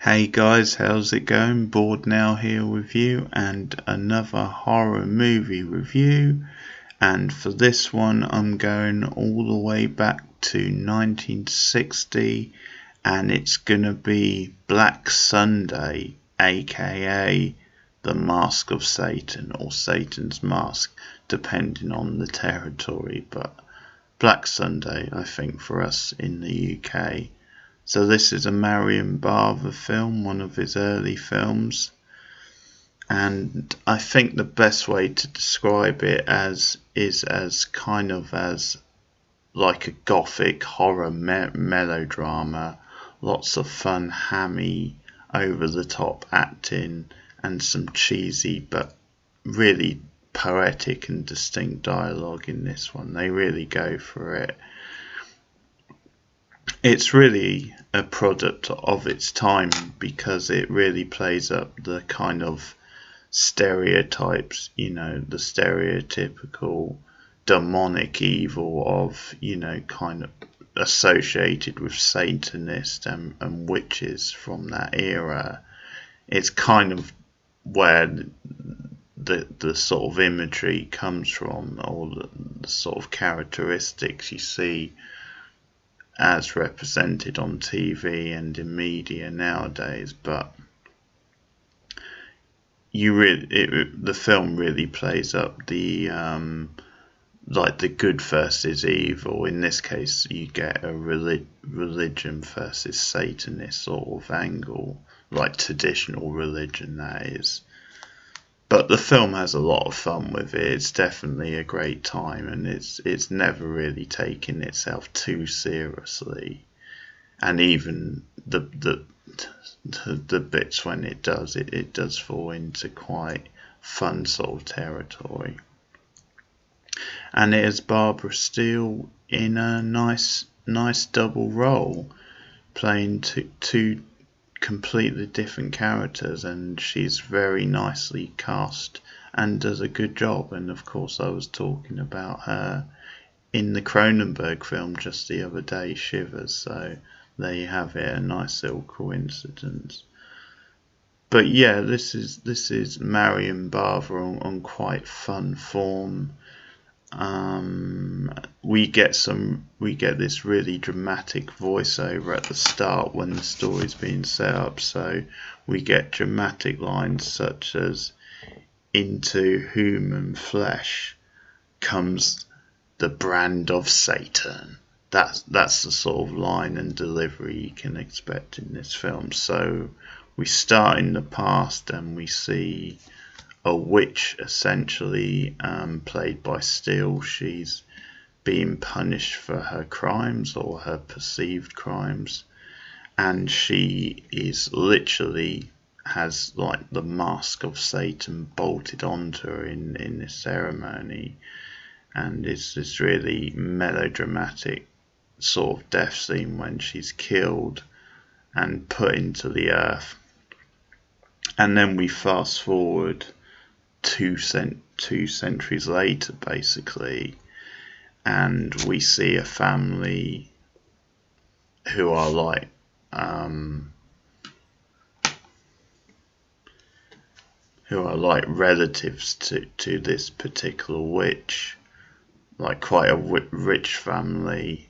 Hey guys, how's it going? Bored now here with you and another horror movie review. And for this one, I'm going all the way back to 1960, and it's gonna be Black Sunday, aka The Mask of Satan or Satan's Mask, depending on the territory. But Black Sunday, I think, for us in the UK. So this is a Mario Bava film, one of his early films, and I think the best way to describe it is as kind of as like a gothic horror melodrama, lots of fun, hammy, over the top acting and some cheesy but really poetic and distinct dialogue in this one. They really go for it. It's really a product of its time because it really plays up the kind of stereotypes, the stereotypical demonic evil of, kind of associated with Satanists and witches from that era. It's kind of where the sort of imagery comes from, or the sort of characteristics you see as represented on TV and in media nowadays. But the film really plays up the like the good versus evil. In this case, you get a religion versus Satanist sort of angle, like traditional religion, that is. But the film has a lot of fun with it. It's definitely a great time, and it's never really taking itself too seriously. And even the bits when it does fall into quite fun sort of territory. And it has Barbara Steele in a nice double role, playing two completely different characters, and she's very nicely cast and does a good job. And of course, I was talking about her in the Cronenberg film just the other day, Shivers, so there you have it, a nice little coincidence. But yeah, this is Mario Bava on quite fun form. We get this really dramatic voiceover at the start when the story's being set up, so we get dramatic lines such as, "Into human flesh comes the brand of Satan." That's the sort of line and delivery you can expect in this film. So we start in the past and we see a witch, essentially, played by Steele. She's being punished for her crimes, or her perceived crimes, and she is literally has like the mask of Satan bolted onto her in this ceremony, and it's this really melodramatic sort of death scene when she's killed and put into the earth. And then we fast forward two centuries later, basically, and we see a family who are like relatives to this particular witch, like quite a rich family.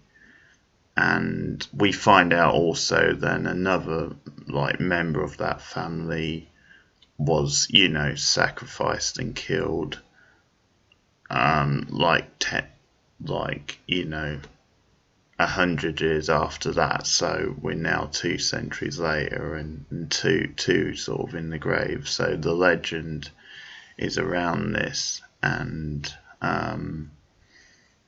And we find out also then another like member of that family was, sacrificed and killed, like 100 years after that. So we're now 2 centuries later, and two sort of in the grave. So the legend is around this, and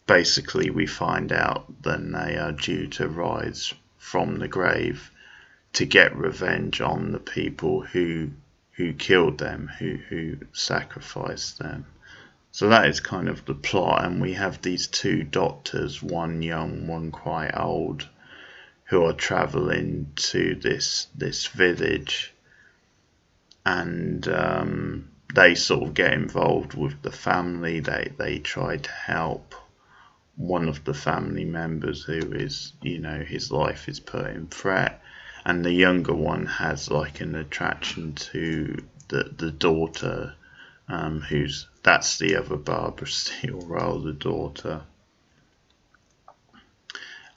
basically we find out then they are due to rise from the grave to get revenge on the people who killed them, who sacrificed them. So that is kind of the plot, and we have these two doctors, one young, one quite old, who are travelling to this village, and they sort of get involved with the family. They try to help one of the family members who is, his life is put in threat, and the younger one has like an attraction to the daughter, that's the other Barbara Steele role, the daughter.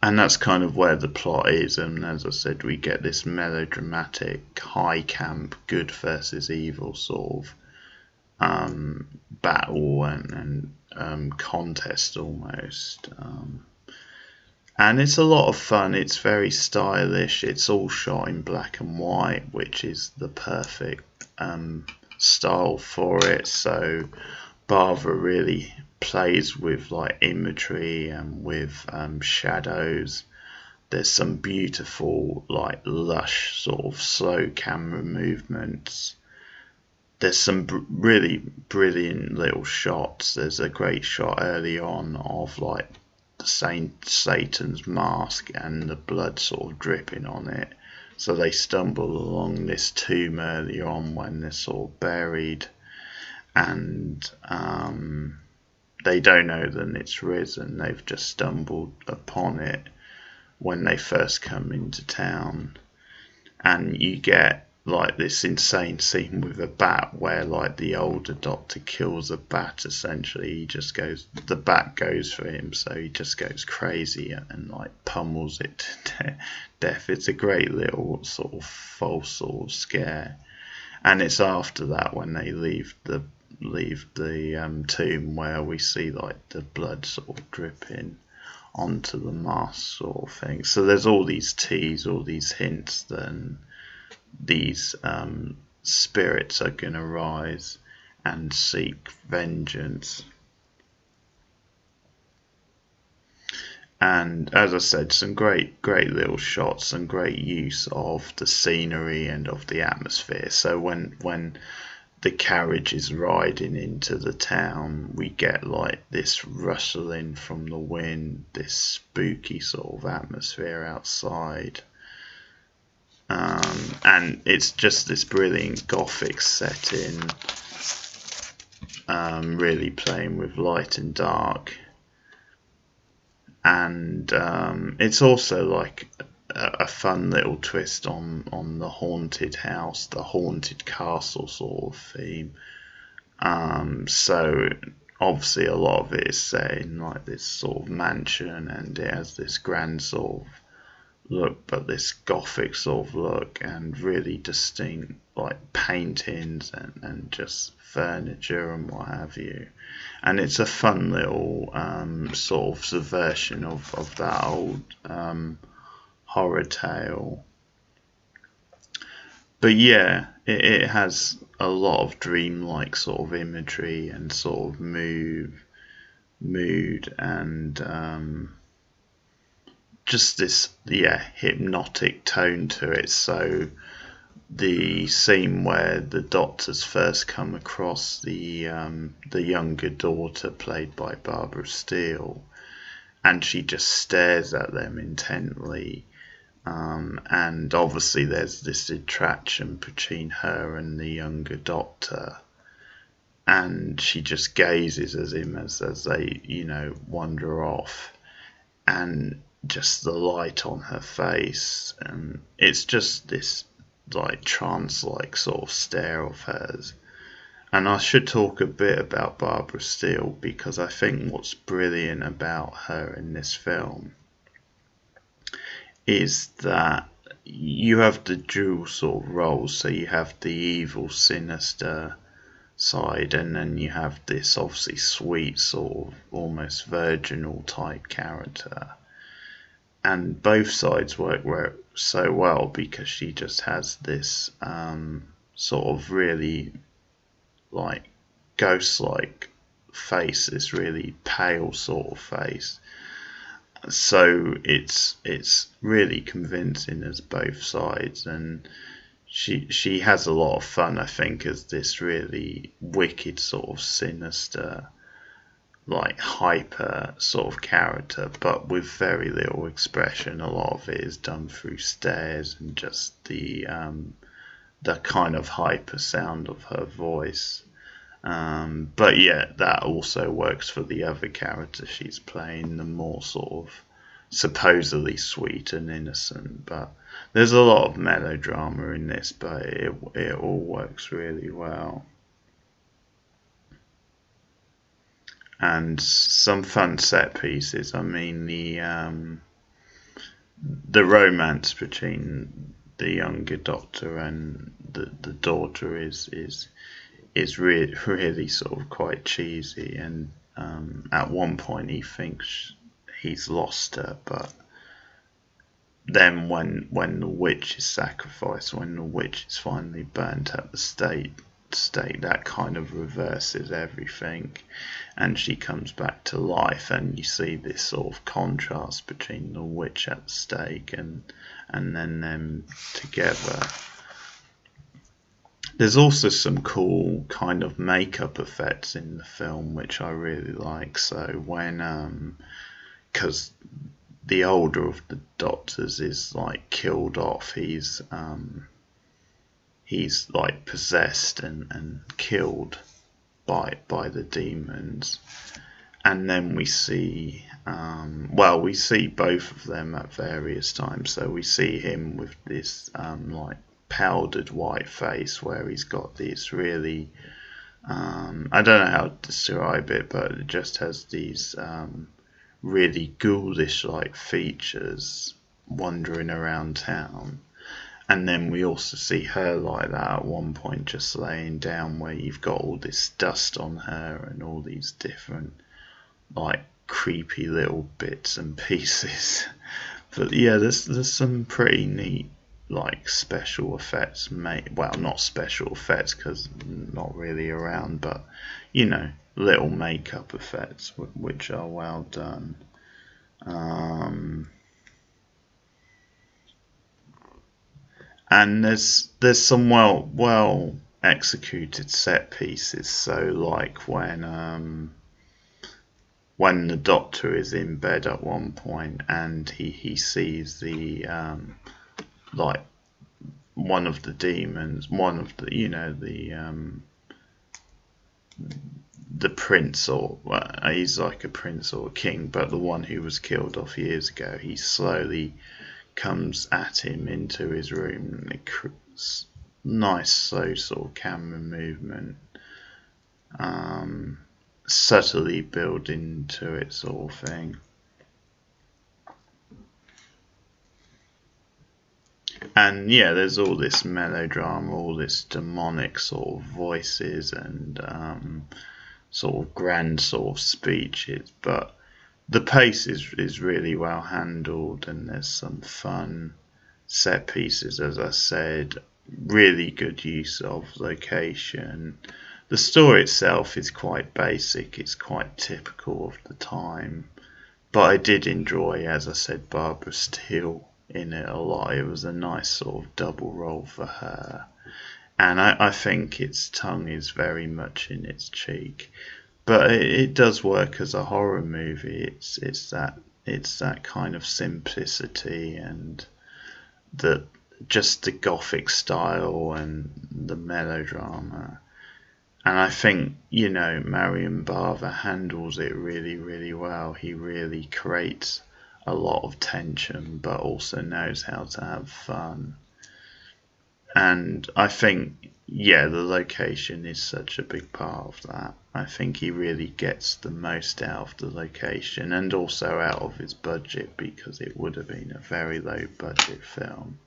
And that's kind of where the plot is, and as I said, we get this melodramatic, high camp, good versus evil sort of battle and contest almost. And it's a lot of fun. It's very stylish. It's all shot in black and white, which is the perfect style for it. So Bava really plays with like imagery and with shadows. There's some beautiful, like lush sort of slow camera movements. There's some really brilliant little shots. There's a great shot early on of like the Satan's mask and the blood sort of dripping on it. So they stumble along this tomb early on when they're sort of buried, and they don't know that it's risen. They've just stumbled upon it when they first come into town. And you get like this insane scene with a bat where like the older doctor kills a bat. Essentially the bat goes for him, so he just goes crazy and like pummels it to death. It's a great little sort of false sort of scare. And it's after that when they leave the tomb where we see like the blood sort of dripping onto the mask sort of thing. So there's all these teas, all these hints that these spirits are going to rise and seek vengeance. And as I said, some great little shots and great use of the scenery and of the atmosphere. So when the carriage is riding into the town, we get like this rustling from the wind, this spooky sort of atmosphere outside. And it's just this brilliant Gothic setting, really playing with light and dark. And it's also like a fun little twist on the haunted house, the haunted castle sort of theme. So obviously a lot of it is set in like this sort of mansion, and it has this grand sort of look, but this Gothic sort of look, and really distinct like paintings and just furniture and what have you. And it's a fun little sort of subversion of that old horror tale. But yeah, it has a lot of dreamlike sort of imagery and sort of mood and just this hypnotic tone to it. So the scene where the doctors first come across the younger daughter played by Barbara Steele, and she just stares at them intently, and obviously there's this attraction between her and the younger doctor, and she just gazes at him as they wander off, and just the light on her face, and it's just this like trance-like sort of stare of hers. And I should talk a bit about Barbara Steele, because I think what's brilliant about her in this film is that you have the dual sort of roles. So you have the evil, sinister side, and then you have this obviously sweet sort of almost virginal type character. And both sides work so well, because she just has this sort of really like ghost-like face, this really pale sort of face. So it's really convincing as both sides, and she has a lot of fun, I think, as this really wicked sort of sinister, like hyper sort of character, but with very little expression. A lot of it is done through stares and just the kind of hyper sound of her voice. But yeah, that also works for the other character she's playing, the more sort of supposedly sweet and innocent, but there's a lot of melodrama in this, but it all works really well. And some fun set pieces. I mean, the romance between the younger Doctor and the daughter is really sort of quite cheesy, and at one point he thinks he's lost her, but then when the witch is sacrificed, when the witch is finally burnt at the stake, that kind of reverses everything, and she comes back to life, and you see this sort of contrast between the witch at the stake and then them together. There's also some cool kind of makeup effects in the film which I really like. So when because the older of the Doctors is like killed off, he's like possessed and killed by the demons, and then we see we see both of them at various times. So we see him with this like powdered white face, where he's got this really I don't know how to describe it, but it just has these really ghoulish like features wandering around town. And then we also see her like that at one point, just laying down, where you've got all this dust on her and all these different like creepy little bits and pieces. But yeah, there's some pretty neat like special effects made. Well, not special effects because not really around, but little makeup effects which are well done. And there's some well executed set pieces. So like when the Doctor is in bed at one point and he sees the like one of the demons, one of the the prince, or he's like a prince or a king, but the one who was killed off years ago, he slowly comes at him into his room. Nice slow sort of camera movement, subtly built into it sort of thing. And yeah, there's all this melodrama, all this demonic sort of voices and sort of grand sort of speeches, but the pace is really well handled, and there's some fun set pieces, as I said, really good use of location. The story itself is quite basic, it's quite typical of the time, but I did enjoy, as I said, Barbara Steele in it a lot. It was a nice sort of double role for her, and I think its tongue is very much in its cheek, but it does work as a horror movie. It's that kind of simplicity and just the gothic style and the melodrama. And I think, Mario Bava handles it really, really well. He really creates a lot of tension, but also knows how to have fun. And I think, the location is such a big part of that. I think he really gets the most out of the location, and also out of his budget, because it would have been a very low budget film.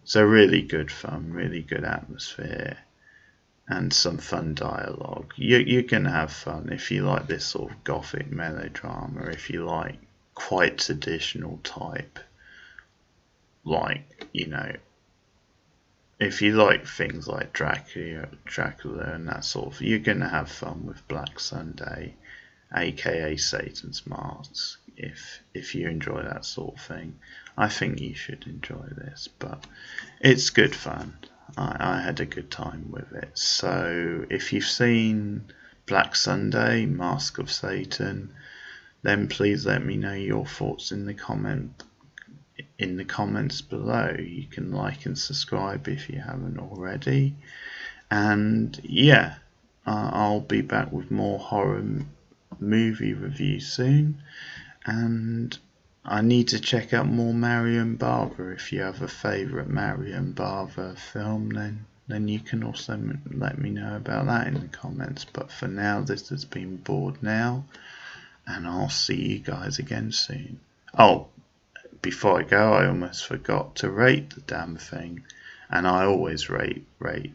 So really good fun, really good atmosphere, and some fun dialogue. You're going to have fun if you like this sort of gothic melodrama, if you like quite traditional type, like, if you like things like Dracula and that sort of, you're going to have fun with Black Sunday, aka Satan's Mask. If you enjoy that sort of thing, I think you should enjoy this, but it's good fun. I had a good time with it. So if you've seen Black Sunday, Mask of Satan, then please let me know your thoughts in the comments below. You can like and subscribe if you haven't already. And I'll be back with more horror movie reviews soon. And I need to check out more Mario and Bava. If you have a favourite Mario and Bava film, then you can also let me know about that in the comments. But for now, this has been Bored Now, and I'll see you guys again soon. Oh, before I go, I almost forgot to rate the damn thing, and I always rate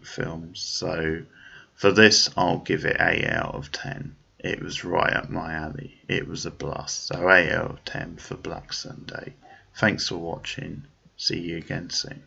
films. So for this, I'll give it 8 out of 10. It was right up my alley. It was a blast. So 8 out of 10 for Black Sunday. Thanks for watching. See you again soon.